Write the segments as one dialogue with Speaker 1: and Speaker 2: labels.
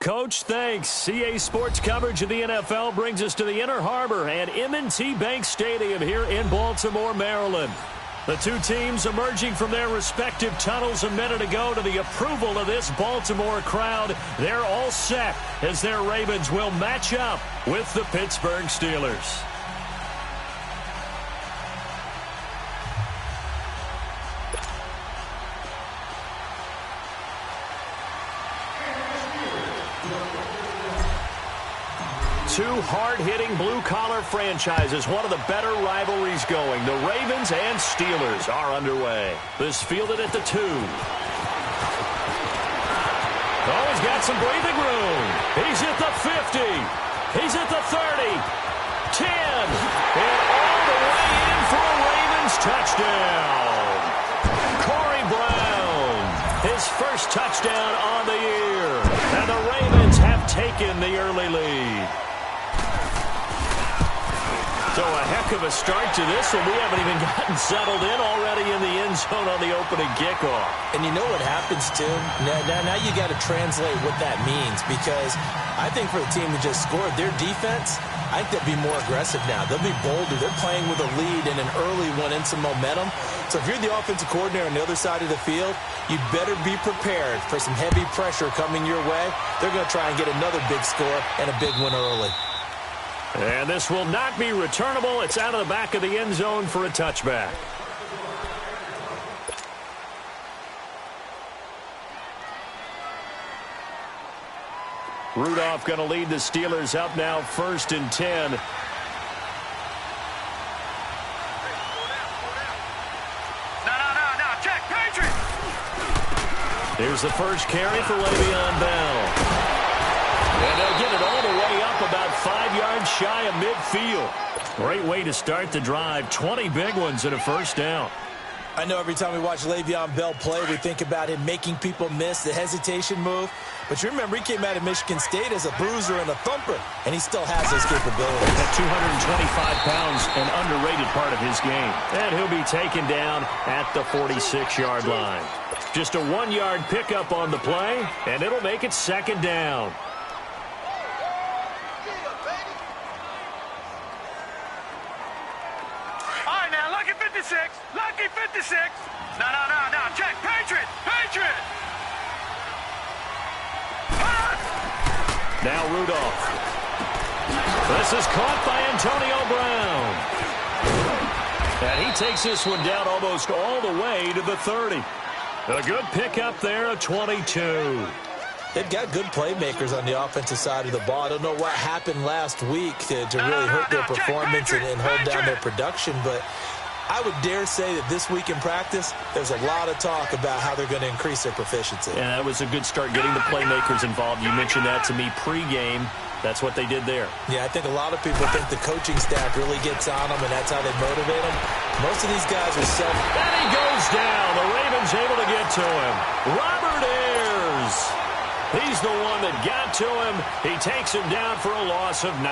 Speaker 1: Coach, thanks. CA Sports coverage of the NFL brings us to the Inner Harbor and M&T Bank Stadium here in Baltimore, Maryland. The two teams emerging from their respective tunnels a minute ago to the approval of this Baltimore crowd. They're all set as their Ravens will match up with the Pittsburgh Steelers. Two hard-hitting blue-collar franchises, one of the better rivalries going. The Ravens and Steelers are underway. This fielded at the 2. Oh, he's got some breathing room. He's at the 50. He's at the 30. 10. And all the way in for a Ravens touchdown. Corey Brown, his first touchdown on the year. And the Ravens have taken the early lead. So a heck of a start to this, and we haven't even gotten settled in already in the end zone on the opening kickoff.
Speaker 2: And you know what happens, too? Now you got to translate what that means, because I think for the team that just scored, their defense, I think they'll be more aggressive now. They'll be bolder. They're playing with a lead and an early one and some momentum. So if you're the offensive coordinator on the other side of the field, you better be prepared for some heavy pressure coming your way. They're going to try and get another big score and a big one early.
Speaker 1: And this will not be returnable. It's out of the back of the end zone for a touchback. Rudolph going to lead the Steelers up now, 1st and 10.
Speaker 3: No, check, Patriot!
Speaker 1: Here's the first carry for Le'Veon Bell. And they'll get it all the way up about 5 yards shy of midfield. Great way to start the drive. 20 big ones and a first down.
Speaker 2: I know every time we watch Le'Veon Bell play, we think about him making people miss, the hesitation move. But you remember, he came out of Michigan State as a bruiser and a thumper, and he still has those capabilities.
Speaker 1: At 225 pounds, an underrated part of his game. And he'll be taken down at the 46-yard line. Just a 1-yard pickup on the play, and it'll make it 2nd down.
Speaker 3: Lucky 56. No. Check. Patriot.
Speaker 1: Now Rudolph. This is caught by Antonio Brown. And he takes this one down almost all the way to the 30. A good pickup there, a 22.
Speaker 2: They've got good playmakers on the offensive side of the ball. I don't know what happened last week to really hurt their performance and hold down their production, but I would dare say that this week in practice, there's a lot of talk about how they're going to increase their proficiency.
Speaker 1: Yeah, that was a good start getting the playmakers involved. You mentioned that to me pregame. That's what they did there.
Speaker 2: Yeah, I think a lot of people think the coaching staff really gets on them, and that's how they motivate them. Most of these guys are self...
Speaker 1: And he goes down. The Ravens able to get to him. Robert Ayers. He's the one that got to him. He takes him down for a loss of 9.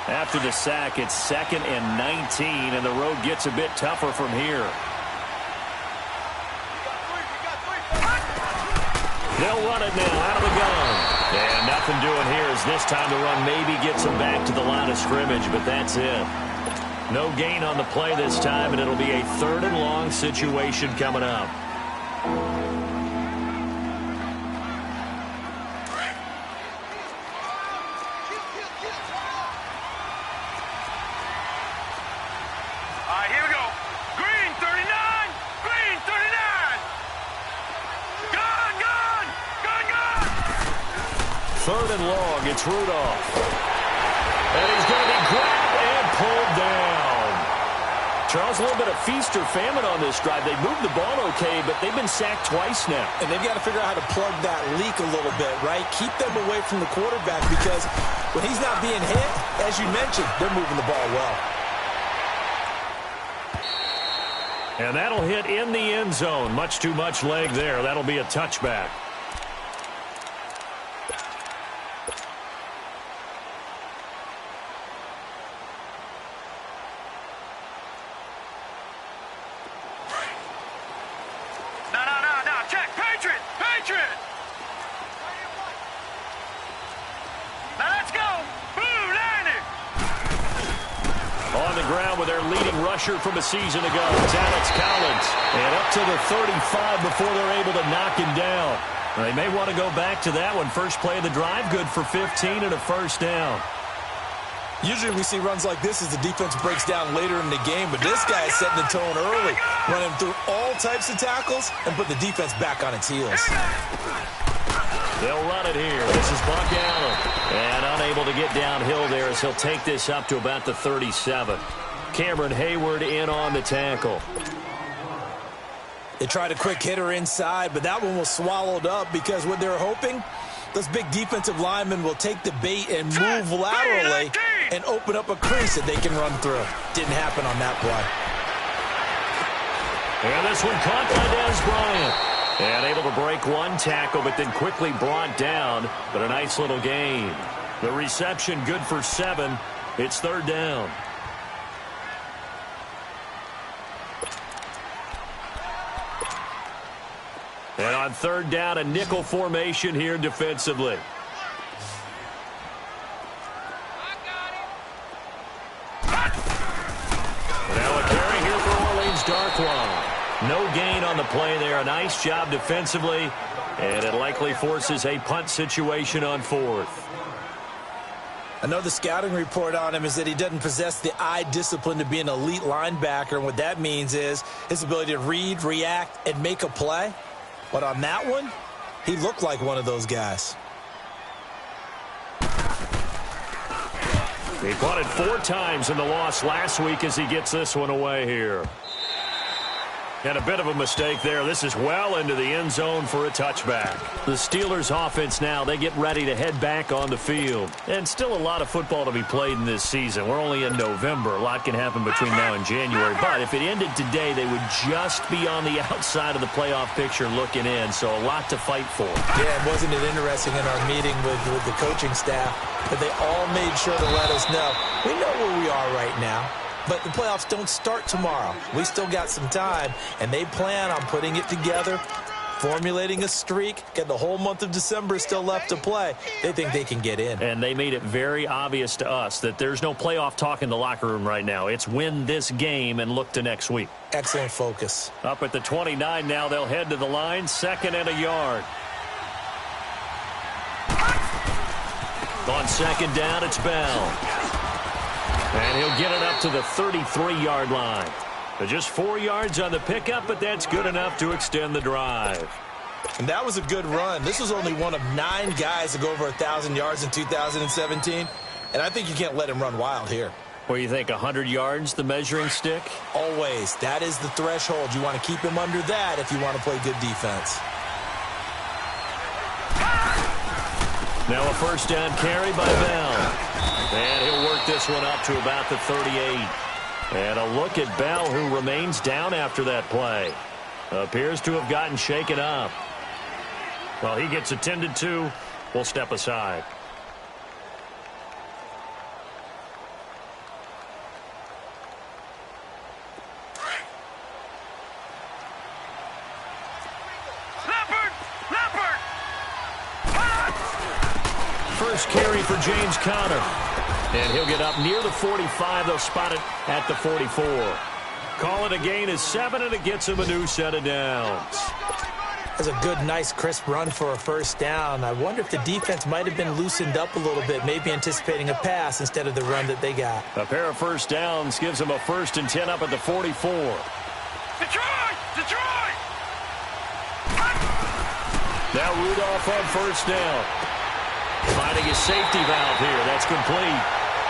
Speaker 1: After the sack, it's 2nd and 19, and the road gets a bit tougher from here. They'll run it now out of the gun. And nothing doing here as this time the run maybe gets them back to the line of scrimmage, but that's it. No gain on the play this time, and it'll be a 3rd and long situation coming up.
Speaker 3: Here we go. Green 39. Gone.
Speaker 1: 3rd and long. It's Rudolph. And he's going to be grabbed and pulled down. Charles, a little bit of feast or famine on this drive. They moved the ball okay, but they've been sacked twice now.
Speaker 2: And they've got to figure out how to plug that leak a little bit, right? Keep them away from the quarterback, because when he's not being hit, as you mentioned, they're moving the ball well.
Speaker 1: And that'll hit in the end zone. Much too much leg there. That'll be a touchback.
Speaker 3: No. Check. Patriot.
Speaker 1: the ground with their leading rusher from a season ago. It's Alex Collins. And up to the 35 before they're able to knock him down. They may want to go back to that one. First play of the drive, good for 15 and a first down.
Speaker 2: Usually we see runs like this as the defense breaks down later in the game, but this guy is setting the tone early, running through all types of tackles and put the defense back on its heels.
Speaker 1: They'll run it here. This is Buck Allen. And unable to get downhill there as he'll take this up to about the 37. Cameron Hayward in on the tackle.
Speaker 2: They tried a quick hitter inside, but that one was swallowed up because what they're hoping, those big defensive linemen will take the bait and move laterally and open up a crease that they can run through. Didn't happen on that play.
Speaker 1: And this one caught by Des Bryant. And able to break one tackle, but then quickly brought down. But a nice little gain. The reception good for 7. It's third down. And on third down, a nickel formation here defensively. Now a carry here for Orleans Darkwa. No gain on the play there. A nice job defensively. And it likely forces a punt situation on fourth.
Speaker 2: I know the scouting report on him is that he doesn't possess the eye discipline to be an elite linebacker. And what that means is his ability to read, react, and make a play. But on that one, he looked like one of those guys.
Speaker 1: He caught it 4 times in the loss last week as he gets this one away here. And a bit of a mistake there. This is well into the end zone for a touchback. The Steelers offense now, they get ready to head back on the field. And still a lot of football to be played in this season. We're only in November. A lot can happen between now and January. But if it ended today, they would just be on the outside of the playoff picture looking in. So a lot to fight for.
Speaker 2: Yeah, wasn't it interesting in our meeting with the coaching staff that they all made sure to let us know, we know where we are right now. But the playoffs don't start tomorrow. We still got some time, and they plan on putting it together, formulating a streak, get the whole month of December still left to play. They think they can get in.
Speaker 1: And they made it very obvious to us that there's no playoff talk in the locker room right now. It's win this game and look to next week.
Speaker 2: Excellent focus.
Speaker 1: Up at the 29 now, they'll head to the line, 2nd and a yard. On 2nd down, it's Bell. And he'll get it up to the 33-yard line. Just 4 yards on the pickup, but that's good enough to extend the drive.
Speaker 2: And that was a good run. This was only one of 9 guys to go over 1,000 yards in 2017. And I think you can't let him run wild here.
Speaker 1: What do you think, 100 yards, the measuring stick?
Speaker 2: Always. That is the threshold. You want to keep him under that if you want to play good defense.
Speaker 1: Now a first down carry by Bell. And he'll work this one up to about the 38. And a look at Bell, who remains down after that play. Appears to have gotten shaken up. Well, he gets attended to. We'll step aside. First carry for James Conner. And he'll get up near the 45. They'll spot it at the 44. Call it a gain of 7, and it gets him a new set of downs.
Speaker 2: That's a good, nice, crisp run for a first down. I wonder if the defense might have been loosened up a little bit, maybe anticipating a pass instead of the run that they got.
Speaker 1: A pair of first downs gives them a 1st and 10 up at the 44.
Speaker 3: Detroit! Detroit!
Speaker 1: Now Rudolph on first down. Finding his safety valve here. That's complete.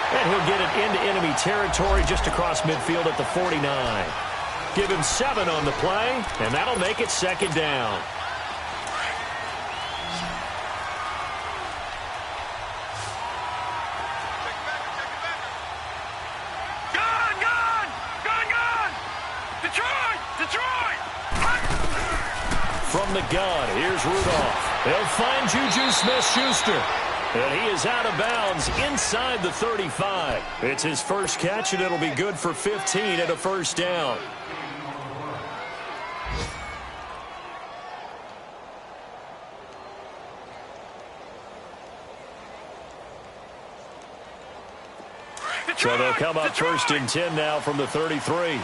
Speaker 1: And he'll get it into enemy territory just across midfield at the 49. Give him 7 on the play, and that'll make it 2nd down.
Speaker 3: Gone! Gone! Gone! Gone! Detroit! Detroit!
Speaker 1: From the gun, here's Rudolph. They'll find Juju Smith-Schuster. And he is out of bounds inside the 35. It's his first catch, and it'll be good for 15 and a first down. So they'll come up first and 10 now from the 33.
Speaker 3: No,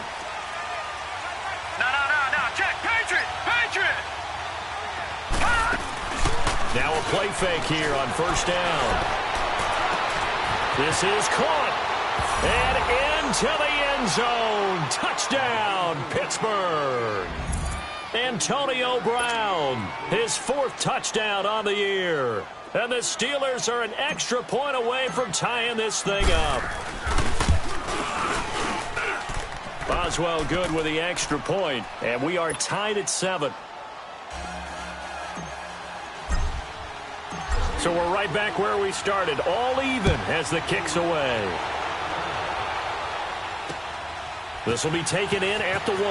Speaker 3: check, Patriot!
Speaker 1: Now a play fake here on first down. This is caught. And into the end zone. Touchdown, Pittsburgh. Antonio Brown, his 4th touchdown on the year. And the Steelers are an extra point away from tying this thing up. Boswell good with the extra point, and we are tied at 7. So we're right back where we started, all even as the kick's away. This will be taken in at the 1.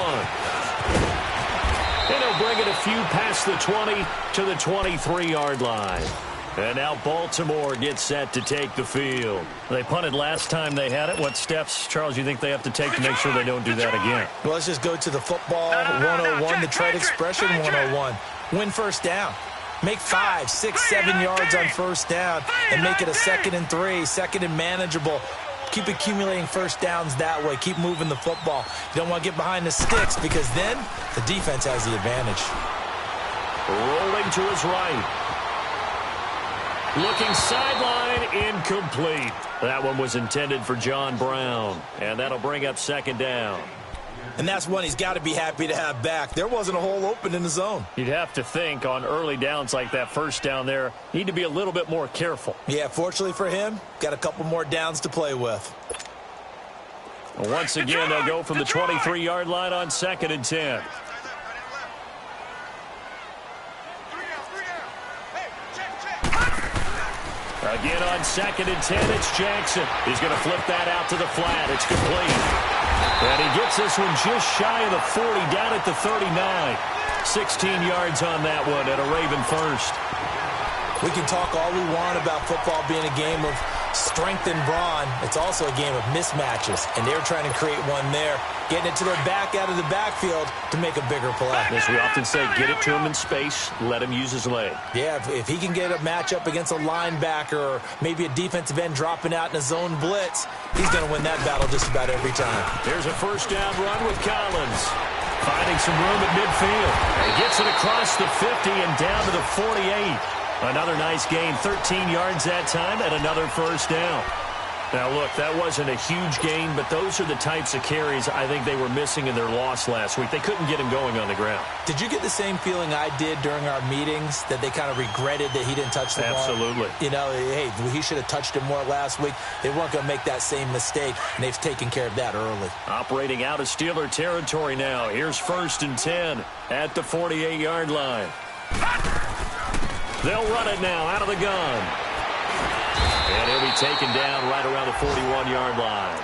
Speaker 1: And he'll bring it a few past the 20 to the 23-yard line. And now Baltimore gets set to take the field. They punted last time they had it. What steps, Charles, you think they have to take to make sure they don't do that again?
Speaker 2: Well, let's just go to the football 101, the trade expression 101. Win first down. Make 5, 6, 7 yards on first down and make it a 2nd and 3, 2nd and manageable. Keep accumulating first downs that way. Keep moving the football. You don't want to get behind the sticks because then the defense has the advantage.
Speaker 1: Rolling to his right. Looking sideline, incomplete. That one was intended for John Brown, and that'll bring up 2nd down.
Speaker 2: And that's one he's got to be happy to have back. There wasn't a hole open in the zone.
Speaker 1: You'd have to think on early downs like that first down there, need to be a little bit more careful.
Speaker 2: Yeah, fortunately for him, got a couple more downs to play with.
Speaker 1: Once again, they'll go from the 23-yard line on 2nd and 10. Again on 2nd and 10, it's Jackson. He's going to flip that out to the flat. It's complete. And he gets this one just shy of the 40, down at the 39. 16 yards on that one and a Raven first.
Speaker 2: We can talk all we want about football being a game of strength and brawn. It's also a game of mismatches, and they're trying to create one there, getting it to their back out of the backfield to make a bigger play.
Speaker 1: As we often say, get it to him in space, let him use his leg.
Speaker 2: Yeah, if he can get a matchup against a linebacker or maybe a defensive end dropping out in a zone blitz, he's going to win that battle just about every time.
Speaker 1: Here's a first down run with Collins. Finding some room at midfield. He gets it across the 50 and down to the 48. Another nice gain, 13 yards that time, and another first down. Now, look, that wasn't a huge gain, but those are the types of carries I think they were missing in their loss last week. They couldn't get him going on the ground.
Speaker 2: Did you get the same feeling I did during our meetings, that they kind of regretted that he didn't touch the ball?
Speaker 1: Absolutely.
Speaker 2: You know, hey, he should have touched it more last week. They weren't going to make that same mistake, and they've taken care of that early. Operating
Speaker 1: out of Steeler territory now. Here's 1st and 10 at the 48-yard line. They'll run it now out of the gun. And he'll be taken down right around the 41-yard line.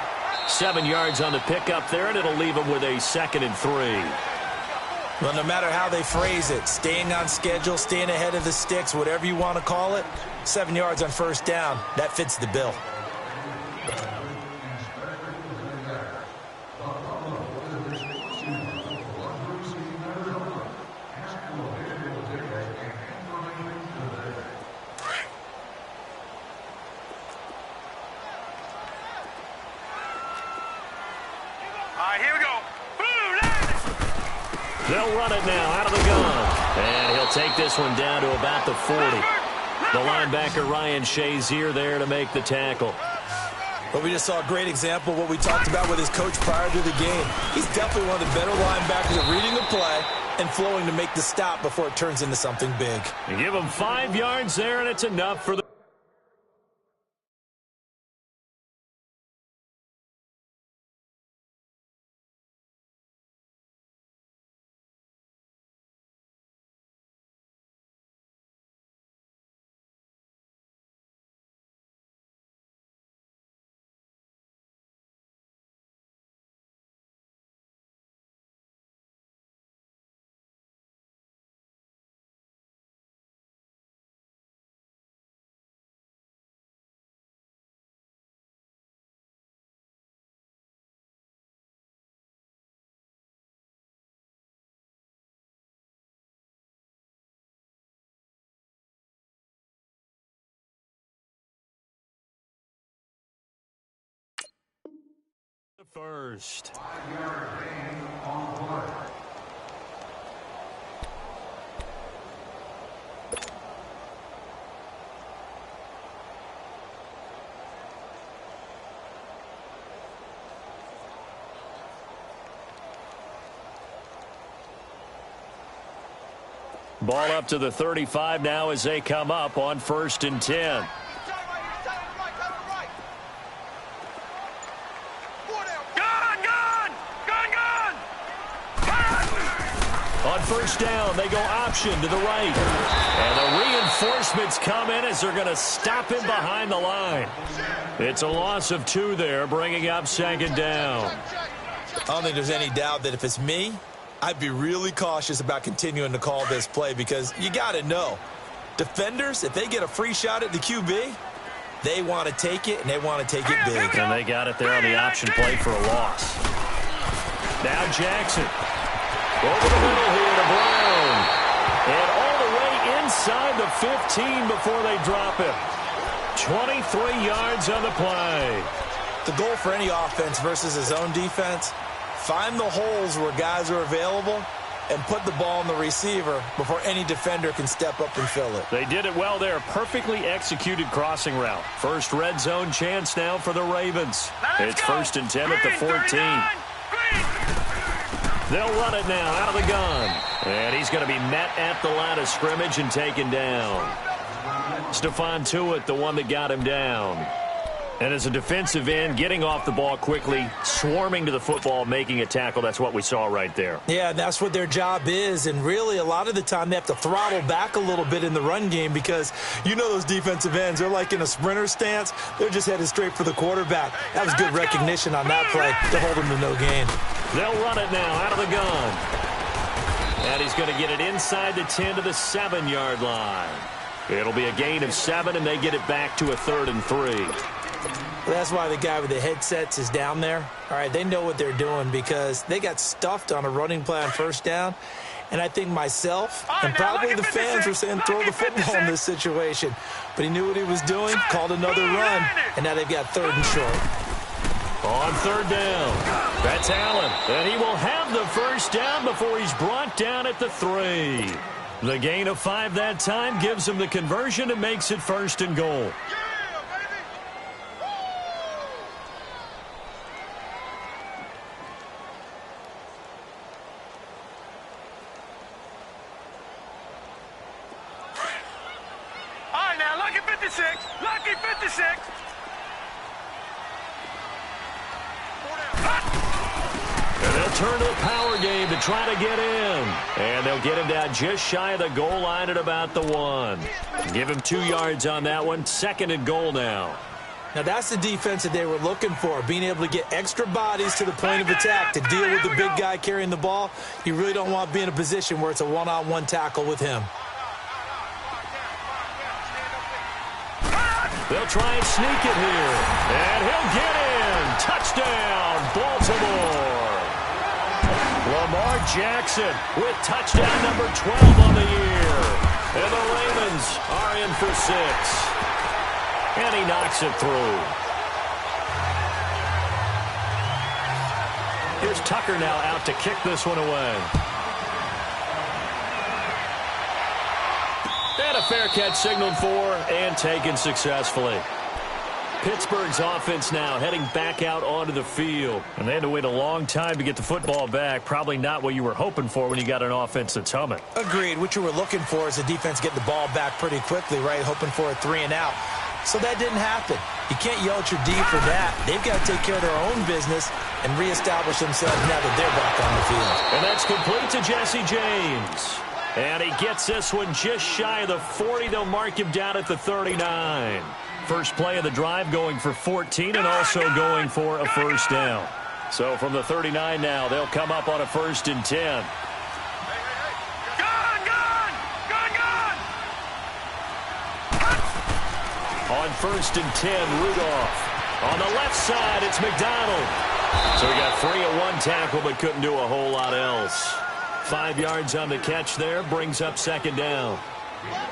Speaker 1: 7 yards on the pickup there, and it'll leave him with a 2nd and 3.
Speaker 2: Well, no matter how they phrase it, staying on schedule, staying ahead of the sticks, whatever you want to call it, 7 yards on first down, that fits the bill.
Speaker 3: Here we go.
Speaker 1: They'll run it now out of the gun. And he'll take this one down to about the 40. The linebacker Ryan Shazier there to make the tackle.
Speaker 2: But we just saw a great example of what we talked about with his coach prior to the game. He's definitely one of the better linebackers at reading the play and flowing to make the stop before it turns into something big.
Speaker 1: You give him 5 yards there, and it's enough for the First. Ball up to the 35 now as they come up on 1st and 10. On 1st down, they go option to the right. And the reinforcements come in as they're going to stop him behind the line. It's a loss of 2 there, bringing up 2nd down.
Speaker 2: I don't think there's any doubt that if it's me, I'd be really cautious about continuing to call this play because you got to know, defenders, if they get a free shot at the QB, they want to take it, and they want to take it big.
Speaker 1: And they got it there on the option play for a loss. Now Jackson. Over the middle here to Brown. And all the way inside the 15 before they drop him. 23 yards on the play.
Speaker 2: The goal for any offense versus his own defense, find the holes where guys are available and put the ball on the receiver before any defender can step up and fill it.
Speaker 1: They did it well there. Perfectly executed crossing route. First red zone chance now for the Ravens. It's 1st and 10 at the 14. They'll run it now out of the gun. And he's going to be met at the line of scrimmage and taken down. Stephon Tuitt, the one that got him down. And as a defensive end, getting off the ball quickly, swarming to the football, making a tackle, that's what we saw right there.
Speaker 2: Yeah, and that's what their job is. And really, a lot of the time, they have to throttle back a little bit in the run game because you know those defensive ends, they're like in a sprinter stance. They're just headed straight for the quarterback. That was good recognition on that play to hold him to no gain.
Speaker 1: They'll run it now out of the gun. And he's going to get it inside the 10 to the 7-yard line. It'll be a gain of 7, and they get it back to a 3rd and 3.
Speaker 2: That's why the guy with the headsets is down there. All right, they know what they're doing because they got stuffed on a running play on 1st down. And I think myself and probably the fans were saying throw the football in this situation. But he knew what he was doing, called another run, and now they've got 3rd and short.
Speaker 1: On 3rd down, that's Allen. And he will have the 1st down before he's brought down at the 3. The gain of 5 that time gives him the conversion and makes it 1st and goal.
Speaker 3: Lucky 56.
Speaker 1: And they'll turn to the power game to try to get in. And they'll get him down just shy of the goal line at about the 1. Give him 2 yards on that one. 2nd and goal now.
Speaker 2: Now, that's the defense that they were looking for, being able to get extra bodies to the point of attack to deal with the big guy carrying the ball. You really don't want to be in a position where it's a one-on-one tackle with him.
Speaker 1: They'll try and sneak it here. And he'll get in. Touchdown, Baltimore. Lamar Jackson with touchdown number 12 on the year. And the Ravens are in for 6. And he knocks it through. Here's Tucker now out to kick this one away. And a fair catch signaled for and taken successfully. Pittsburgh's offense now heading back out onto the field. And they had to wait a long time to get the football back. Probably not what you were hoping for when you got an offense that's humming.
Speaker 2: Agreed. What you were looking for is the defense getting the ball back pretty quickly, right? Hoping for a 3 and out. So that didn't happen. You can't yell at your D for that. They've got to take care of their own business and reestablish themselves now that they're back on the field.
Speaker 1: And that's complete to Jesse James. And he gets this one just shy of the 40. They'll mark him down at the 39. First play of the drive going for 14 and also going for a 1st down. So from the 39 now, they'll come up on a 1st and 10. On 1st and 10, Rudolph. On the left side, it's McDonald. So he got 3 at 1 tackle, but couldn't do a whole lot else. 5 yards on the catch there, brings up 2nd down.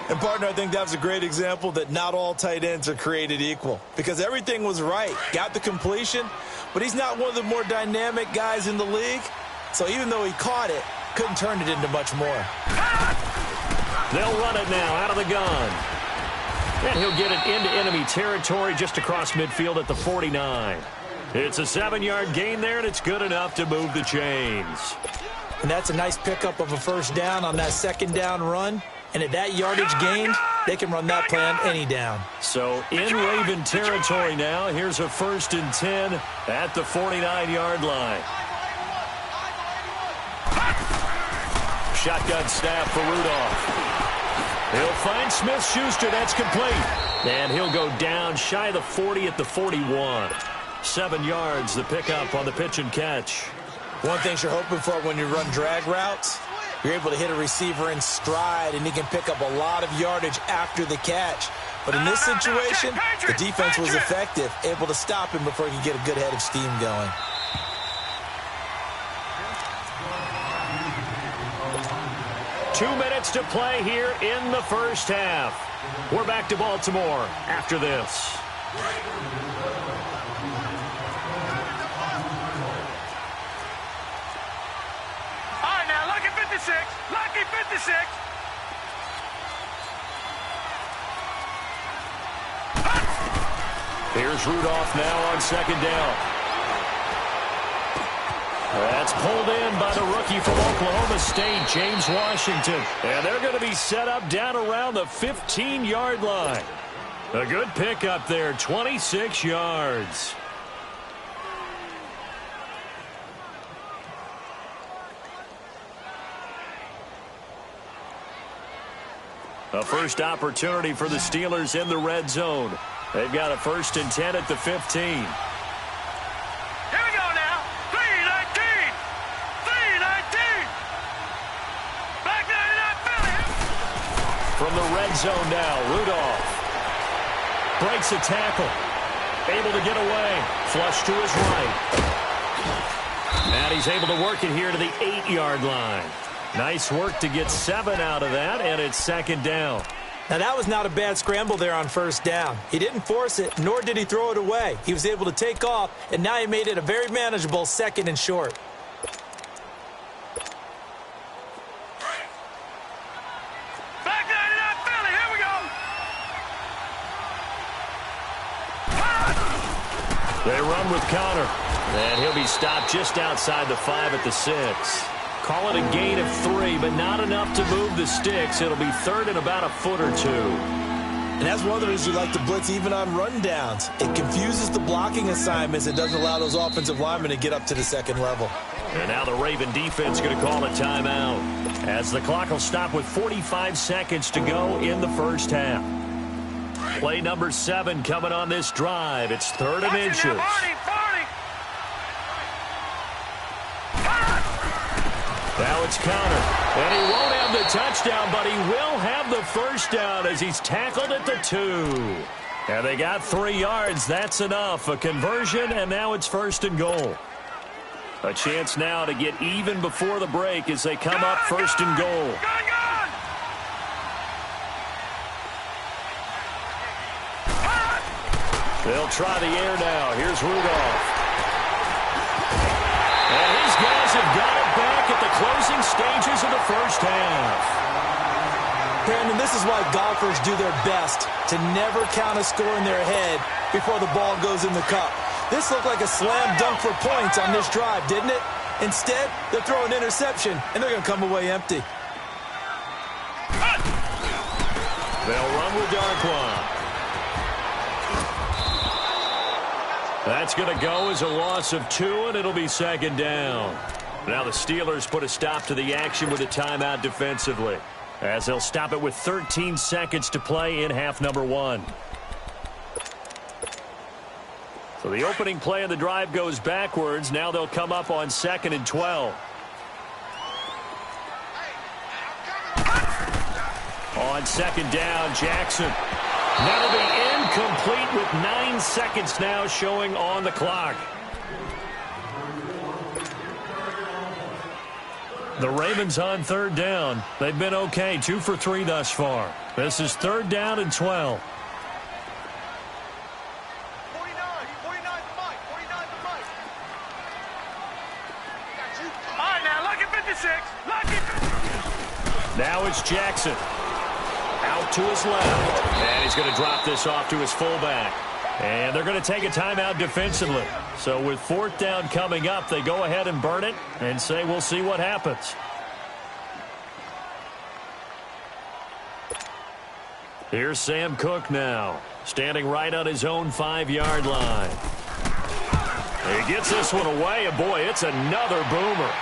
Speaker 2: And, partner, I think that was a great example that not all tight ends are created equal, because everything was right. Got the completion, but he's not one of the more dynamic guys in the league. So even though he caught it, couldn't turn it into much more.
Speaker 1: They'll run it now out of the gun. And he'll get it into enemy territory just across midfield at the 49. It's a 7-yard gain there, and it's good enough to move the chains.
Speaker 2: And that's a nice pickup of a first down on that second down run. And at that yardage gained, they can run that play on any down.
Speaker 1: So in Raven territory now, here's a 1st and 10 at the 49-yard line. Shotgun snap for Rudolph. He'll find Smith-Schuster. That's complete. And he'll go down shy of the 40 at the 41. 7 yards, the pickup on the pitch and catch.
Speaker 2: One thing you're hoping for when you run drag routes, you're able to hit a receiver in stride, and he can pick up a lot of yardage after the catch. But in this situation, the defense was effective, able to stop him before he could get a good head of steam going.
Speaker 1: Two minutes to play here in the first half. We're back to Baltimore after this.
Speaker 3: All right, now, lucky 56. Lucky 56.
Speaker 1: Here's Rudolph now on second down. That's pulled in by the rookie from Oklahoma State, James Washington. And they're going to be set up down around the 15-yard line. A good pickup there, 26 yards. A first opportunity for the Steelers in the red zone. They've got a 1st and 10 at the 15. From the red zone now, Rudolph breaks a tackle, able to get away, flush to his right. And he's able to work it here to the 8-yard line. Nice work to get 7 out of that, and it's second down.
Speaker 2: Now, that was not a bad scramble there on first down. He didn't force it, nor did he throw it away. He was able to take off, and now he made it a very manageable 2nd and short.
Speaker 1: They run with Connor, and he'll be stopped just outside the 5 at the 6. Call it a gain of 3, but not enough to move the sticks. It'll be 3rd and about a foot or 2.
Speaker 2: And that's one of the reasons you like to blitz even on rundowns. It confuses the blocking assignments and doesn't allow those offensive linemen to get up to the 2nd level.
Speaker 1: And now the Raven defense going to call a timeout, as the clock will stop with 45 seconds to go in the first half. Play number 7 coming on this drive. It's 3rd and inches. Now it's Connor. And he won't have the touchdown, but he will have the first down as he's tackled at the 2. And they got 3 yards. That's enough. A conversion, and now it's 1st and goal. A chance now to get even before the break as they come up 1st and goal. They'll try the air now. Here's Rudolph. And these guys have got it back at the closing stages of the first half.
Speaker 2: Brandon, this is why golfers do their best to never count a score in their head before the ball goes in the cup. This looked like a slam dunk for points on this drive, didn't it? Instead, they're throwing an interception, and they're going to come away empty.
Speaker 1: They'll run with Darquan. That's going to go as a loss of 2, and it'll be 2nd down. Now the Steelers put a stop to the action with a timeout defensively, as they'll stop it with 13 seconds to play in half number 1. So the opening play of the drive goes backwards. Now they'll come up on 2nd and 12. On 2nd down, Jackson. That'll be incomplete with 9 seconds now showing on the clock. The Ravens on third down. They've been okay, 2 for 3 thus far. This is third down and 12.
Speaker 3: 49 the mic. All right, now, look at 56. Look at...
Speaker 1: Now it's Jackson. Out to his left. And he's going to drop this off to his fullback. And they're going to take a timeout defensively. So with fourth down coming up, they go ahead and burn it and say we'll see what happens. Here's Sam Cook now, standing right on his own 5-yard line. He gets this one away, and boy, it's another boomer.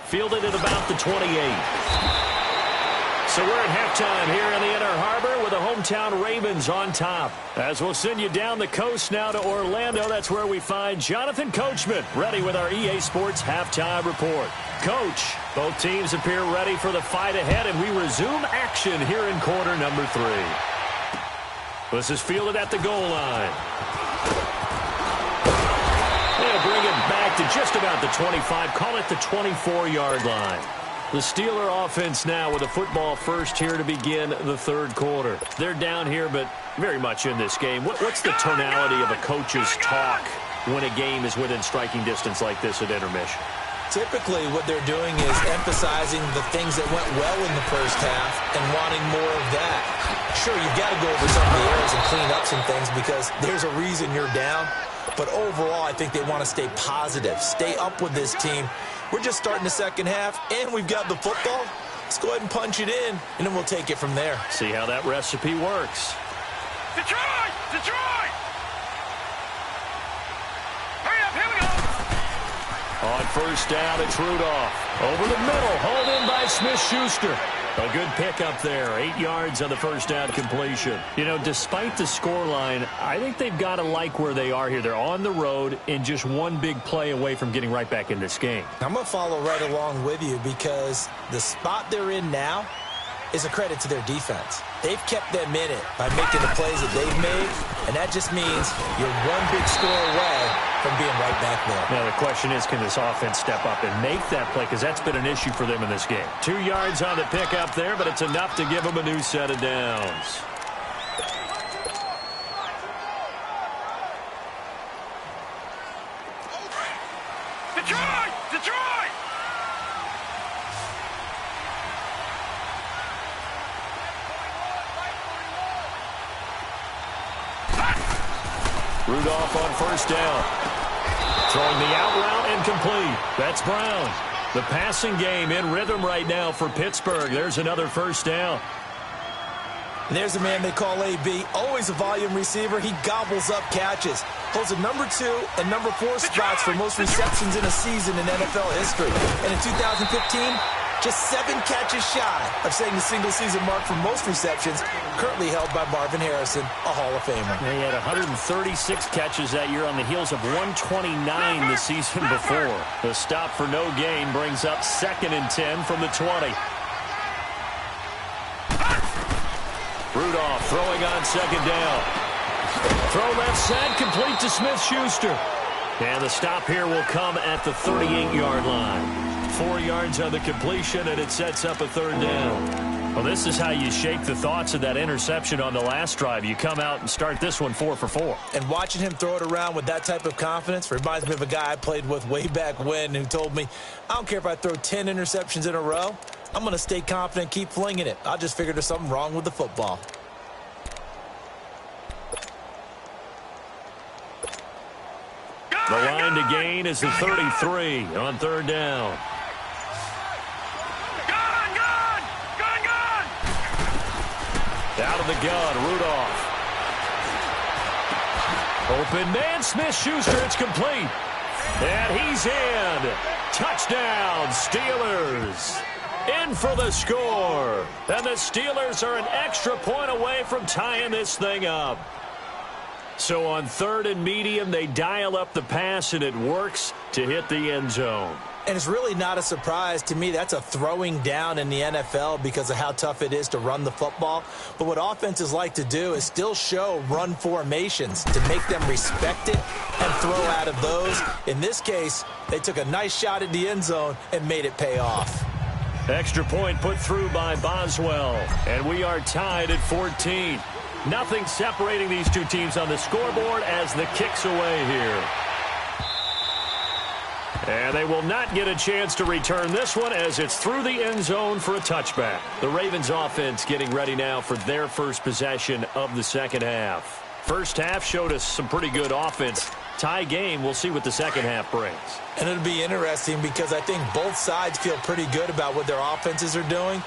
Speaker 1: Fielded at about the 28. So we're at halftime here in the Inner Harbor with the hometown Ravens on top. As we'll send you down the coast now to Orlando, that's where we find Jonathan Coachman, ready with our EA Sports halftime report. Coach, both teams appear ready for the fight ahead, and we resume action here in quarter number 3. This is fielded at the goal line. They'll bring it back to just about the 25, call it the 24-yard line. The Steeler offense now with a football first here to begin the third quarter. They're down here, but very much in this game. What's the tonality of a coach's talk when a game is within striking distance like this at intermission?
Speaker 2: Typically, what they're doing is emphasizing the things that went well in the first half and wanting more of that. Sure, you've got to go over some of the errors and clean up some things because there's a reason you're down. But overall, I think they want to stay positive, stay up with this team. We're just starting the second half, and we've got the football. Let's go ahead and punch it in, and then we'll take it from there.
Speaker 1: See how that recipe works.
Speaker 3: Detroit! Detroit! Hurry up, here we go!
Speaker 1: On first down, it's Rudolph. Over the middle, hauled in by Smith-Schuster. A good pickup there, 8 yards on the first down completion. You know, despite the scoreline, I think they've got to like where they are here. They're on the road and just one big play away from getting right back in this game.
Speaker 2: I'm going to follow right along with you because the spot they're in now is a credit to their defense. They've kept them in it by making the plays that they've made, and that just means you're one big score away from being right back there.
Speaker 1: Now the question is, can this offense step up and make that play? Because that's been an issue for them in this game. 2 yards on the pickup there, but it's enough to give them a new set of downs.
Speaker 3: Detroit! Detroit!
Speaker 1: Rudolph on first down. Throwing the out route and complete. That's Brown. The passing game in rhythm right now for Pittsburgh. There's another first down.
Speaker 2: And there's a man they call AB. Always a volume receiver. He gobbles up catches. Holds a number 2 and number 4 spots for most receptions in a season in NFL history. And in 2015, just 7 catches shy of setting the single-season mark for most receptions, currently held by Marvin Harrison, a Hall of Famer.
Speaker 1: He had 136 catches that year on the heels of 129 the season before. The stop for no gain brings up 2nd and 10 from the 20. Rudolph throwing on second down. Throw left side, complete to Smith-Schuster. And the stop here will come at the 38-yard line. 4 yards on the completion, and it sets up a third down. Well, this is how you shake the thoughts of that interception on the last drive. You come out and start this one 4 for 4.
Speaker 2: And watching him throw it around with that type of confidence reminds me of a guy I played with way back when who told me, I don't care if I throw 10 interceptions in a row. I'm going to stay confident, keep flinging it. I just figured there's something wrong with the football.
Speaker 1: The line to gain is the 33 on third down. Out of the gun, Rudolph. Open man, Smith-Schuster, it's complete. And he's in. Touchdown, Steelers. In for the score. And the Steelers are an extra point away from tying this thing up. So on 3rd and medium, they dial up the pass, and it works to hit the end zone.
Speaker 2: And it's really not a surprise to me. That's a throwing down in the NFL because of how tough it is to run the football. But what offenses like to do is still show run formations to make them respect it and throw out of those. In this case, they took a nice shot at the end zone and made it pay off.
Speaker 1: Extra point put through by Boswell. And we are tied at 14. Nothing separating these two teams on the scoreboard as the kick's away here. And they will not get a chance to return this one as it's through the end zone for a touchback. The Ravens offense getting ready now for their first possession of the second half. First half showed us some pretty good offense. Tie game, we'll see what the second half brings.
Speaker 2: And it'll be interesting because I think both sides feel pretty good about what their offenses are doing.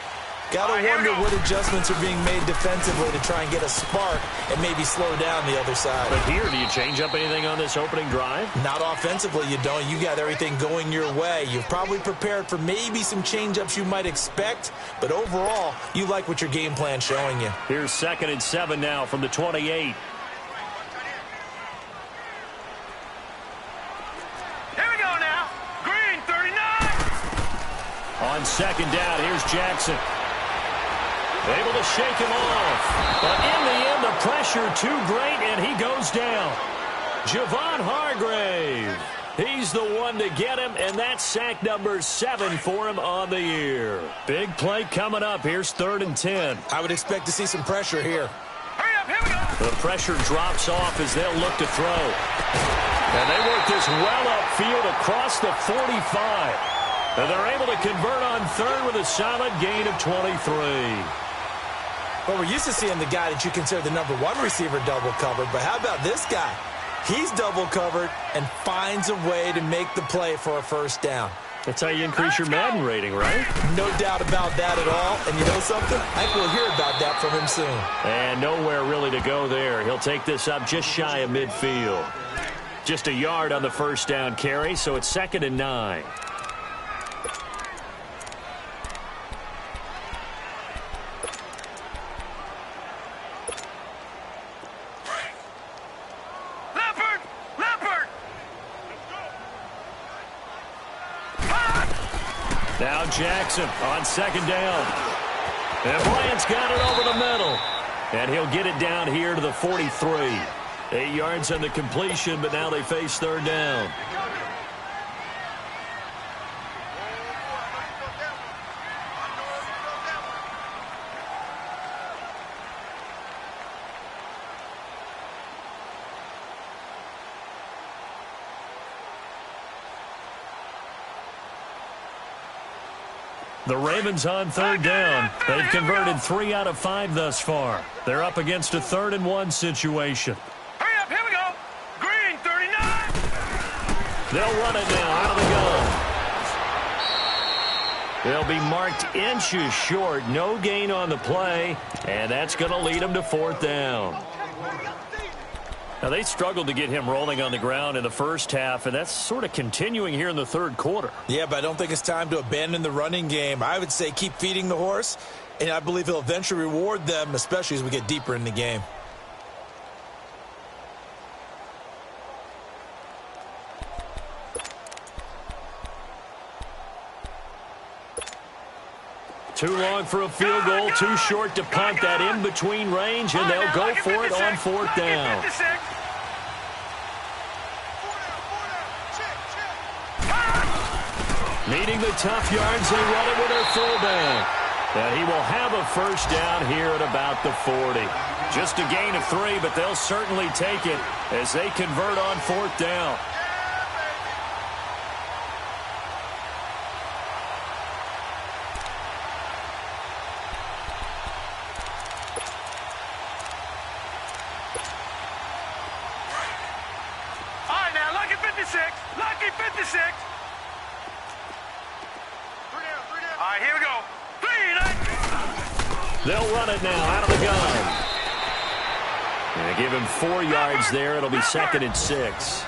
Speaker 2: Got to wonder what adjustments are being made defensively to try and get a spark and maybe slow down the other side.
Speaker 1: But here, do you change up anything on this opening drive?
Speaker 2: Not offensively, you don't. You got everything going your way. You've probably prepared for maybe some change-ups you might expect, but overall, you like what your game plan's showing you.
Speaker 1: Here's 2nd and 7 now from the 28.
Speaker 3: Here we go now. Green, 39.
Speaker 1: On 2nd down, here's Jackson. Able to shake him off. But in the end, the pressure too great, and he goes down. Javon Hargrave. He's the one to get him, and that's sack number 7 for him on the year. Big play coming up. Here's 3rd and 10.
Speaker 2: I would expect to see some pressure here.
Speaker 3: Hurry up, here we go.
Speaker 1: The pressure drops off as they'll look to throw. And they work this well upfield across the 45. And they're able to convert on 3rd with a solid gain of 23.
Speaker 2: Well, we're used to seeing the guy that you consider the number 1 receiver double covered, but how about this guy? He's double covered and finds a way to make the play for a first down.
Speaker 1: That's how you increase your Madden rating, right?
Speaker 2: No doubt about that at all. And you know something? I think we'll hear about that from him soon.
Speaker 1: And nowhere really to go there. He'll take this up just shy of midfield. Just a yard on the first down carry, so it's 2nd and 9. Now Jackson on 2nd down. And Bryant's got it over the middle. And he'll get it down here to the 43. 8 yards on the completion, but now they face 3rd down. The Ravens on 3rd down. They've converted 3 out of 5 thus far. They're up against a 3rd and 1 situation.
Speaker 3: Hurry up, here we go. Green, 39.
Speaker 1: They'll run it now out of the gun. They'll be marked inches short. No gain on the play, and that's going to lead them to 4th down. Now, they struggled to get him rolling on the ground in the first half, and that's sort of continuing here in the 3rd quarter.
Speaker 2: Yeah, but I don't think it's time to abandon the running game. I would say keep feeding the horse, and I believe he'll eventually reward them, especially as we get deeper in the game.
Speaker 1: Too long for a field goal, too short to punt that in-between range, and they'll go for it on 4th down. Needing the tough yards, they run it with their fullback. And he will have a first down here at about the 40. Just a gain of 3, but they'll certainly take it as they convert on 4th down.
Speaker 3: All right, now, lucky 56. Lucky 56. All right, here we go.
Speaker 1: They'll run it now out of the gun. And give him 4 yards there. It'll be 2nd and 6.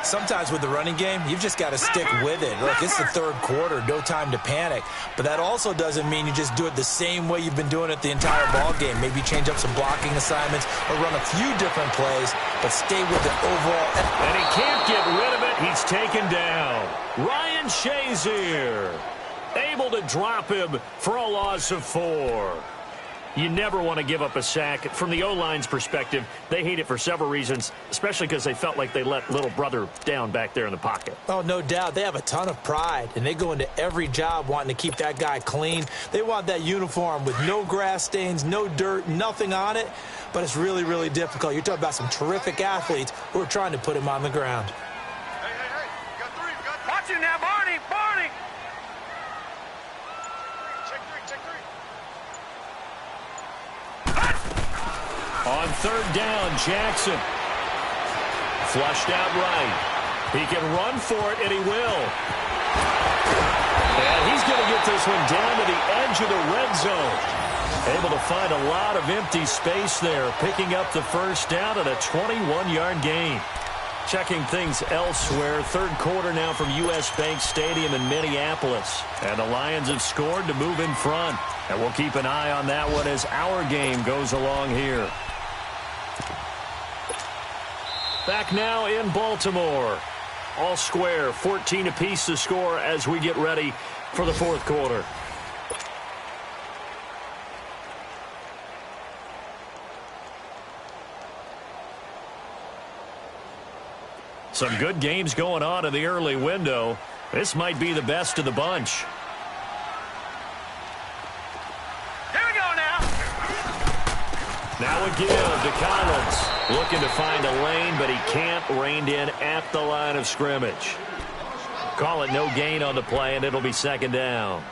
Speaker 2: Sometimes with the running game, you've just got to stick with it. Look, it's the 3rd quarter, no time to panic. But that also doesn't mean you just do it the same way you've been doing it the entire ball game. Maybe change up some blocking assignments or run a few different plays, but stay with the overall.
Speaker 1: And he can't get rid of it. He he's taken down. Ryan Shazier able to drop him for a loss of 4. You never want to give up a sack. From the O-line's perspective, they hate it for several reasons, especially because they felt like they let little brother down back there in the pocket.
Speaker 2: Oh, no doubt. They have a ton of pride, and they go into every job wanting to keep that guy clean. They want that uniform with no grass stains, no dirt, nothing on it, but it's really, really difficult. You're talking about some terrific athletes who are trying to put him on the ground.
Speaker 3: Hey, you got 3, you got 3. Watch it now, Barney, Barney. Check 3.
Speaker 1: On third down, Jackson. Flushed out right. He can run for it, and he will. And he's going to get this one down to the edge of the red zone. Able to find a lot of empty space there, picking up the first down at a 21-yard gain. Checking things elsewhere. Third quarter now from U.S. Bank Stadium in Minneapolis. And the Lions have scored to move in front. And we'll keep an eye on that one as our game goes along here. Back now in Baltimore. All square, 14 apiece to score as we get ready for the fourth quarter. Some good games going on in the early window. This might be the best of the bunch. Now a give to Collins. Looking to find a lane, but he can't. Reined in at the line of scrimmage. Call it no gain on the play, and it'll be second down.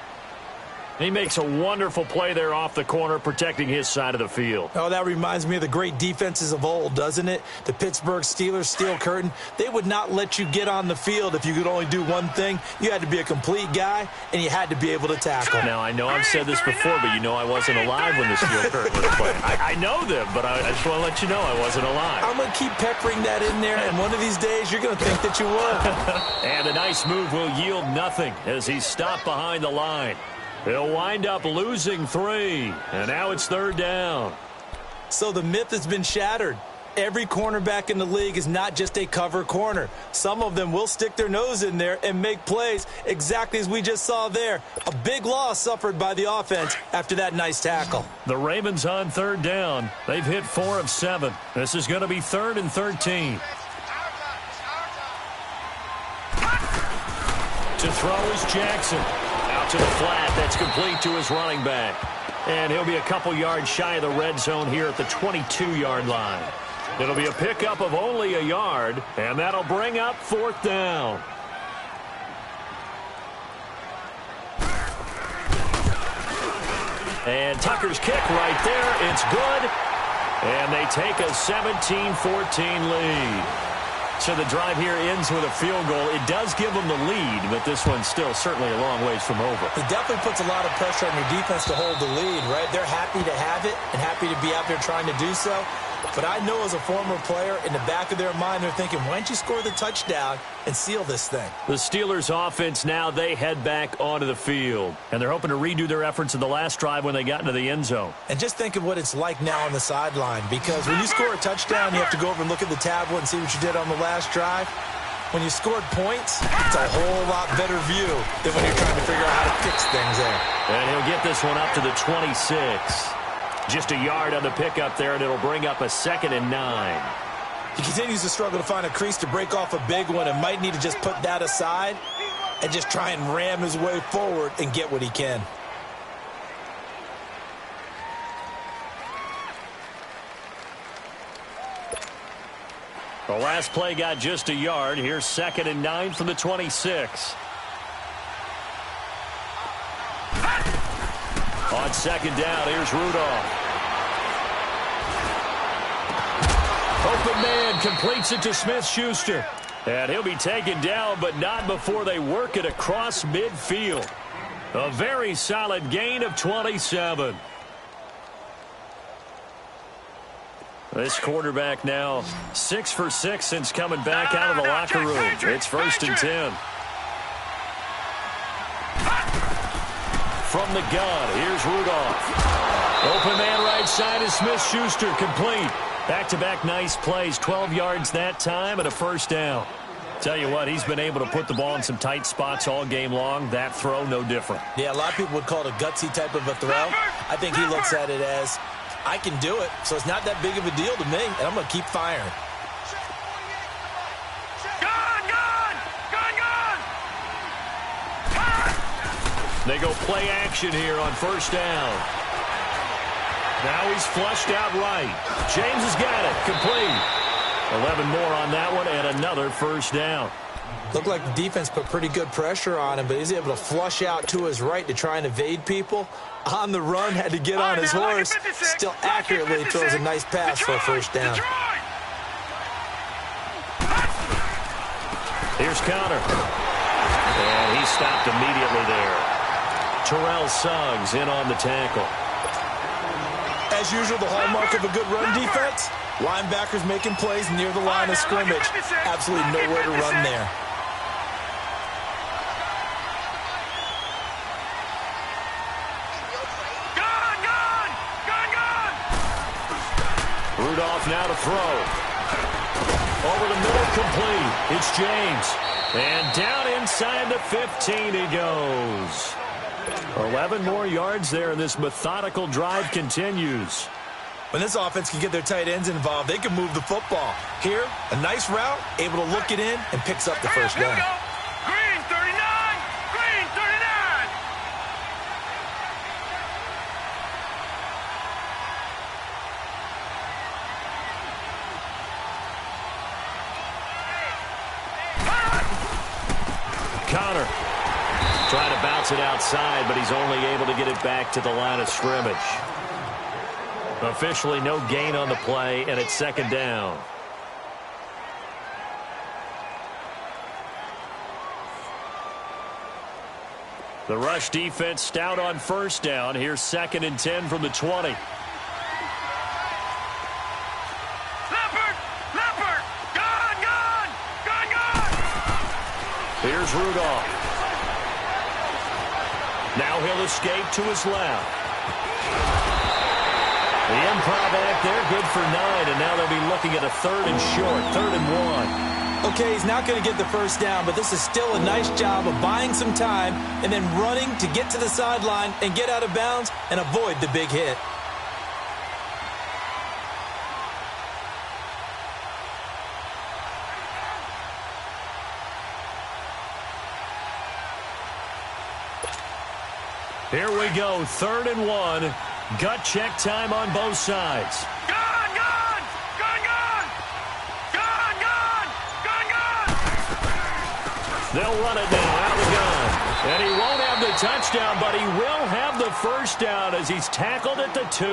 Speaker 1: He makes a wonderful play there off the corner, protecting his side of the field.
Speaker 2: Oh, that reminds me of the great defenses of old, doesn't it? The Pittsburgh Steelers, Steel Curtain. They would not let you get on the field if you could only do one thing. You had to be a complete guy, and you had to be able to tackle.
Speaker 1: Now, I know I've said this before, but you know I wasn't alive when the Steel Curtain was playing. I know them, but I just want to let you know I wasn't alive.
Speaker 2: I'm going to keep peppering that in there, and one of these days you're going to think that you were.
Speaker 1: And a nice move will yield nothing as he's stopped behind the line. He'll wind up losing 3, and now it's third down.
Speaker 2: So the myth has been shattered. Every cornerback in the league is not just a cover corner. Some of them will stick their nose in there and make plays exactly as we just saw there. A big loss suffered by the offense after that nice tackle.
Speaker 1: The Ravens on third down. They've hit 4 of 7. This is going to be 3rd and 13. To throw is Jackson. Out to the flat. That's complete to his running back. And he'll be a couple yards shy of the red zone here at the 22-yard line. It'll be a pickup of only a yard, and that'll bring up 4th down. And Tucker's kick right there. It's good. And they take a 17-14 lead. So the drive here ends with a field goal. It does give them the lead, but this one's still certainly a long ways from over.
Speaker 2: It definitely puts a lot of pressure on your defense to hold the lead, right? They're happy to have it and happy to be out there trying to do so. But I know as a former player, in the back of their mind, they're thinking, why don't you score the touchdown and seal this thing?
Speaker 1: The Steelers offense now, they head back onto the field. And they're hoping to redo their efforts in the last drive when they got into the end zone.
Speaker 2: And just think of what it's like now on the sideline. Because when you score a touchdown, you have to go over and look at the tablet and see what you did on the last drive. When you scored points, it's a whole lot better view than when you're trying to figure out how to fix things there.
Speaker 1: And he'll get this one up to the 26. Just a yard on the pickup there, and it'll bring up a 2nd and 9.
Speaker 2: He continues to struggle to find a crease to break off a big one and might need to just put that aside and just try and ram his way forward and get what he can.
Speaker 1: The last play got just a yard. Here's 2nd and 9 from the 26. On 2nd down, here's Rudolph. Open man completes it to Smith-Schuster. And he'll be taken down, but not before they work it across midfield. A very solid gain of 27. This quarterback now 6 for 6 since coming back out of the locker room. It's 1st and 10. From the gun, here's Rudolph. Open man right side is Smith-Schuster, complete. Back-to-back nice plays, 12 yards that time and a 1st down. Tell you what, he's been able to put the ball in some tight spots all game long. That throw, no different.
Speaker 2: Yeah, a lot of people would call it a gutsy type of a throw. I think he looks at it as, I can do it, so it's not that big of a deal to me, and I'm going to keep firing.
Speaker 1: They go play action here on first down. Now he's flushed out right. James has got it. Complete. 11 more on that one and another first down.
Speaker 2: Looked like the defense put pretty good pressure on him, but he's able to flush out to his right to try and evade people. On the run, had to get on his horse. Still accurately throws a nice pass for a first down.
Speaker 1: Here's Connor. And he stopped immediately there. Terrell Suggs in on the tackle.
Speaker 2: As usual, the hallmark of a good run defense, linebackers making plays near the line of scrimmage. Absolutely nowhere to run there.
Speaker 1: Rudolph now to throw. Over the middle, complete. It's James. And down inside the 15 he goes. 11 more yards there, and this methodical drive continues.
Speaker 2: When this offense can get their tight ends involved, they can move the football. Here, a nice route, able to look it in, and picks up the first down.
Speaker 3: Green 39! Green 39!
Speaker 1: Connor trying to bounce it outside, but he's only able to get it back to the line of scrimmage. Officially no gain on the play, and it's second down. The rush defense stout on first down. Here's 2nd and 10 from the 20.
Speaker 3: Leopard! Gone!
Speaker 1: Here's Rudolph. Now he'll escape to his left. The improv act there, good for 9, and now they'll be looking at a 3rd and short, 3rd and 1.
Speaker 2: Okay, he's not going to get the first down, but this is still a nice job of buying some time and then running to get to the sideline and get out of bounds and avoid the big hit.
Speaker 1: Here we go, 3rd and 1. Gut check time on both sides.
Speaker 3: Gone!
Speaker 1: They'll run it now out of the gun. And he won't have the touchdown, but he will have the first down as he's tackled at the 2.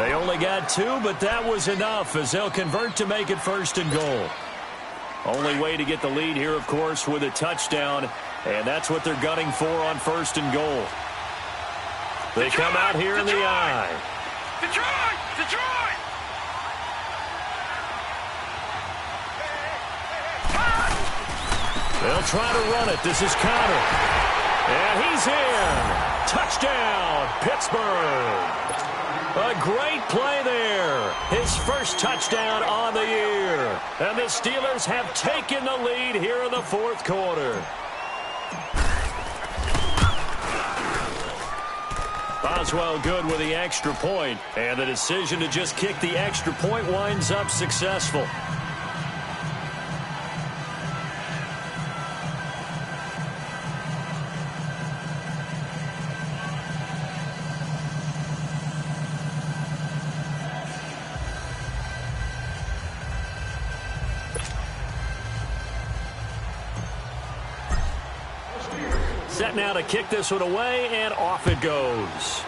Speaker 1: They only got 2, but that was enough as they'll convert to make it 1st and goal. Only way to get the lead here, of course, with a touchdown, and that's what they're gunning for on 1st and goal. They come out here in the eye.
Speaker 3: Detroit!
Speaker 1: They'll try to run it. This is Connor. And he's in. Touchdown, Pittsburgh. A great play there. His first touchdown on the year. And the Steelers have taken the lead here in the 4th quarter. Boswell good with the extra point, and the decision to just kick the extra point winds up successful. Set now to kick this one away, and off it goes.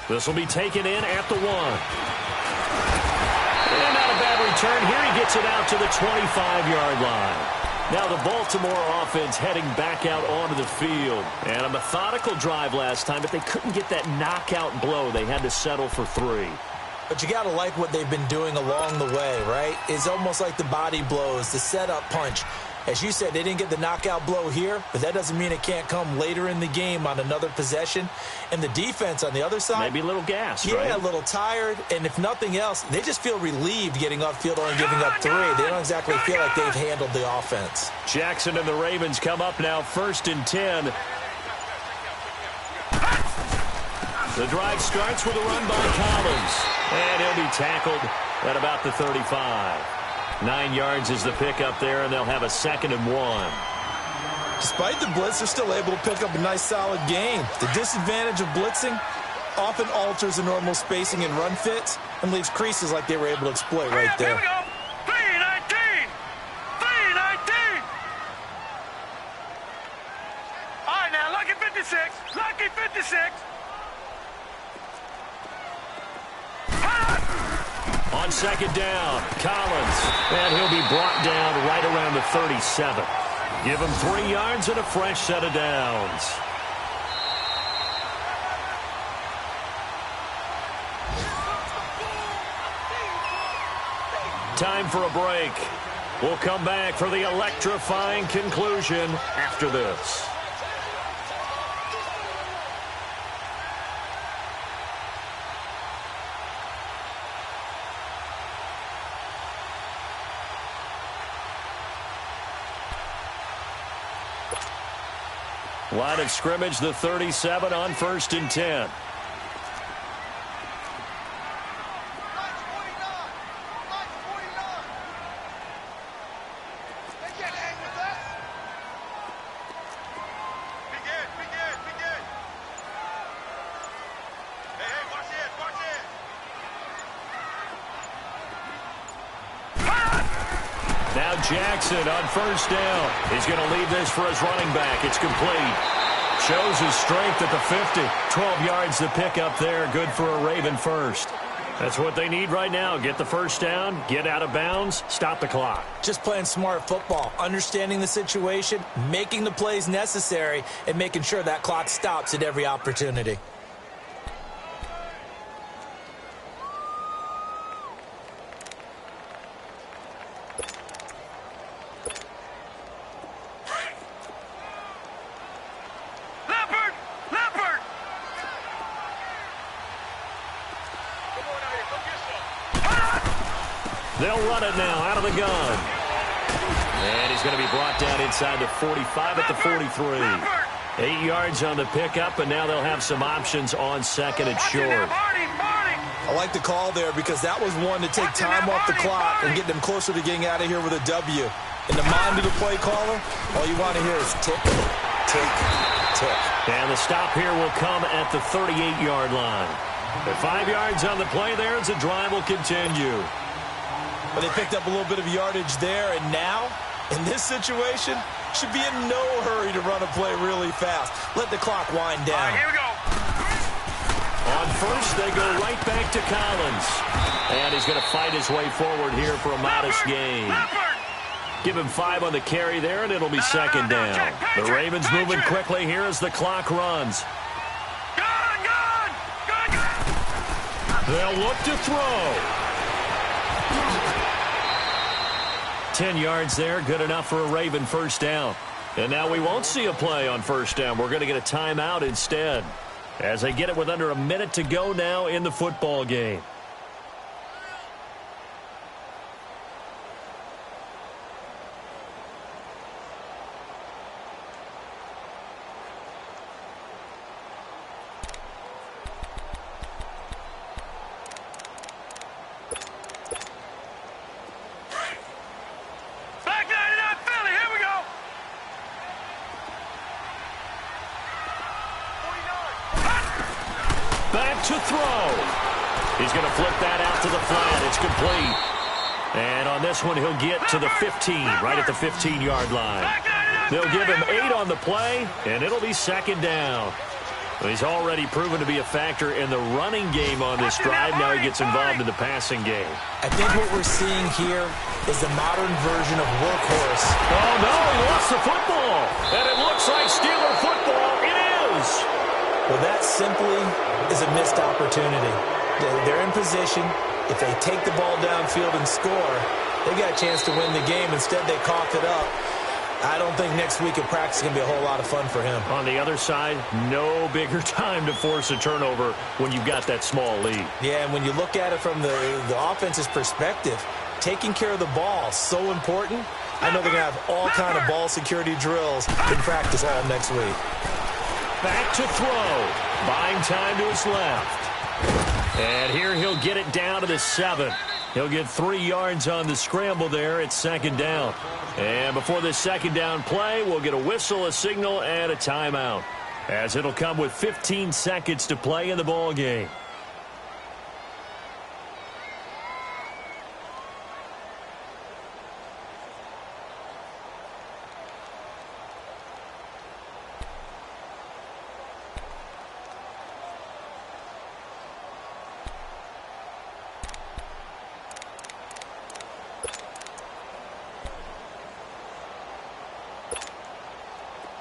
Speaker 1: This will be taken in at the 1. And not a bad return here. He gets it out to the 25-yard line. Now the Baltimore offense heading back out onto the field. And a methodical drive last time, but they couldn't get that knockout blow. They had to settle for 3.
Speaker 2: But you got to like what they've been doing along the way, right? It's almost like the body blows, the setup punch. As you said, they didn't get the knockout blow here, but that doesn't mean it can't come later in the game on another possession. And the defense on the other side,
Speaker 1: maybe a little gassed,
Speaker 2: yeah,
Speaker 1: right?
Speaker 2: a little tired. And if nothing else, they just feel relieved getting upfield, only giving up 3. They don't exactly feel like they've handled the offense.
Speaker 1: Jackson and the Ravens come up now 1st and 10. The drive starts with a run by Collins. And he'll be tackled at about the 35. 9 yards is the pickup there, and they'll have a 2nd and 1.
Speaker 2: Despite the blitz, they're still able to pick up a nice, solid gain. The disadvantage of blitzing often alters the normal spacing and run fits and leaves creases like they were able to exploit right there.
Speaker 3: Here we go. 319. 319. All right, now, lucky 56. Lucky 56.
Speaker 1: On 2nd down, Collins. And he'll be brought down right around the 37. Give him 3 yards and a fresh set of downs. Time for a break. We'll come back for the electrifying conclusion after this. Line of scrimmage, the 37 on 1st and 10. Now Jackson on 1st down. He's going to leave this for his running back. It's complete. Shows his strength at the 50. 12 yards to pick up there. Good for a Raven first. That's what they need right now. Get the 1st down, get out of bounds, stop the clock.
Speaker 2: Just playing smart football, understanding the situation, making the plays necessary, and making sure that clock stops at every opportunity.
Speaker 1: They'll run it now out of the gun. And he's going to be brought down inside the 45 at the 43. 8 yards on the pickup, and now they'll have some options on 2nd and short.
Speaker 2: I like the call there because that was one to take time off the clock and get them closer to getting out of here with a W. In the mind of the play caller, all you want to hear is tick, tick, tick.
Speaker 1: And the stop here will come at the 38-yard line. At 5 yards on the play there as the drive will continue.
Speaker 2: But they picked up a little bit of yardage there, and now, in this situation, should be in no hurry to run a play really fast. Let the clock wind down.
Speaker 3: All right, here we go.
Speaker 1: On 1st, they go right back to Collins. And he's going to fight his way forward here for a modest gain. Give him 5 on the carry there, and it'll be 2nd down. The Ravens moving quickly here as the clock runs. They'll look to throw. 10 yards there, good enough for a Raven 1st down. And now we won't see a play on 1st down. We're going to get a timeout instead, as they get it with under a minute to go now in the football game. Back to throw. He's going to flip that out to the flat. It's complete. And on this one, he'll get to the 15, right at the 15-yard line. They'll give him 8 on the play, and it'll be 2nd down. He's already proven to be a factor in the running game on this drive. Now he gets involved in the passing game.
Speaker 2: I think what we're seeing here is the modern version of workhorse.
Speaker 1: Oh, no, he lost the football. And it looks like Steeler football. It is.
Speaker 2: Well, that simply is a missed opportunity. They're in position. If they take the ball downfield and score, they got a chance to win the game. Instead, they cough it up. I don't think next week at practice is going to be a whole lot of fun for him.
Speaker 1: On the other side, no bigger time to force a turnover when you've got that small lead.
Speaker 2: Yeah, and when you look at it from the offense's perspective, taking care of the ball is so important. I know they're going to have all kind of ball security drills in practice all next week.
Speaker 1: Back to throw. Buying time to his left. And here he'll get it down to the 7. He'll get 3 yards on the scramble there at second down. And before this second down play, we'll get a whistle, a signal, and a timeout, as it'll come with 15 seconds to play in the ball game.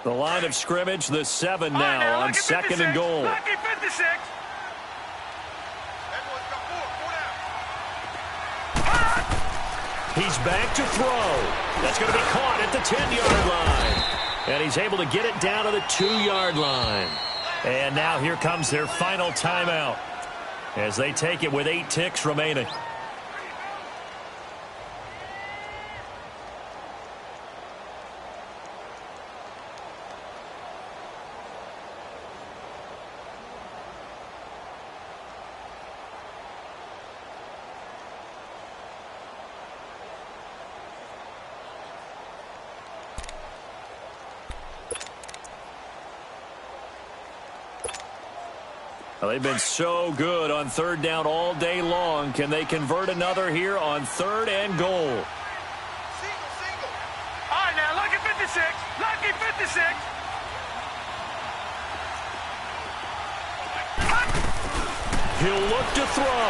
Speaker 1: The line of scrimmage, the 7 now on second and goal.
Speaker 3: Lucky 56.
Speaker 1: He's back to throw. That's going to be caught at the 10-yard line. And he's able to get it down to the 2-yard line. And now here comes their final timeout as they take it with 8 ticks remaining. Well, they've been so good on third down all day long. Can they convert another here on 3rd and goal?
Speaker 3: Single. All right, now, lucky 56. Lucky 56.
Speaker 1: He'll look to throw.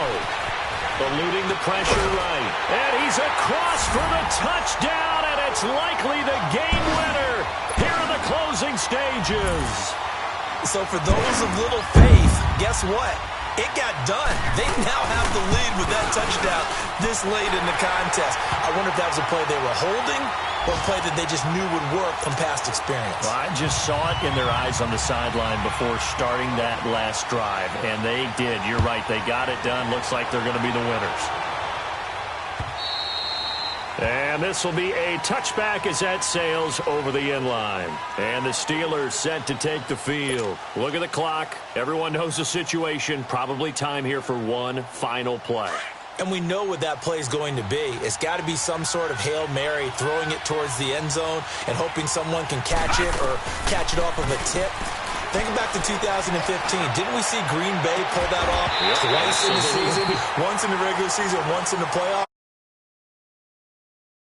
Speaker 1: Eluding the pressure right. And he's across for the touchdown, and it's likely the game winner here in the closing stages.
Speaker 2: So for those of little faith, guess what? It got done. They now have the lead with that touchdown this late in the contest. I wonder if that was a play they were holding or a play that they just knew would work from past experience.
Speaker 1: Well, I just saw it in their eyes on the sideline before starting that last drive, and they did. You're right. They got it done. Looks like they're going to be the winners. And this will be a touchback as that sails over the end line. And the Steelers set to take the field. Look at the clock. Everyone knows the situation. Probably time here for one final play.
Speaker 2: And we know what that play is going to be. It's got to be some sort of Hail Mary, throwing it towards the end zone and hoping someone can catch it or catch it off of a tip. Think back to 2015. Didn't we see Green Bay pull that off twice in the season? Once in the regular season, once in the playoffs?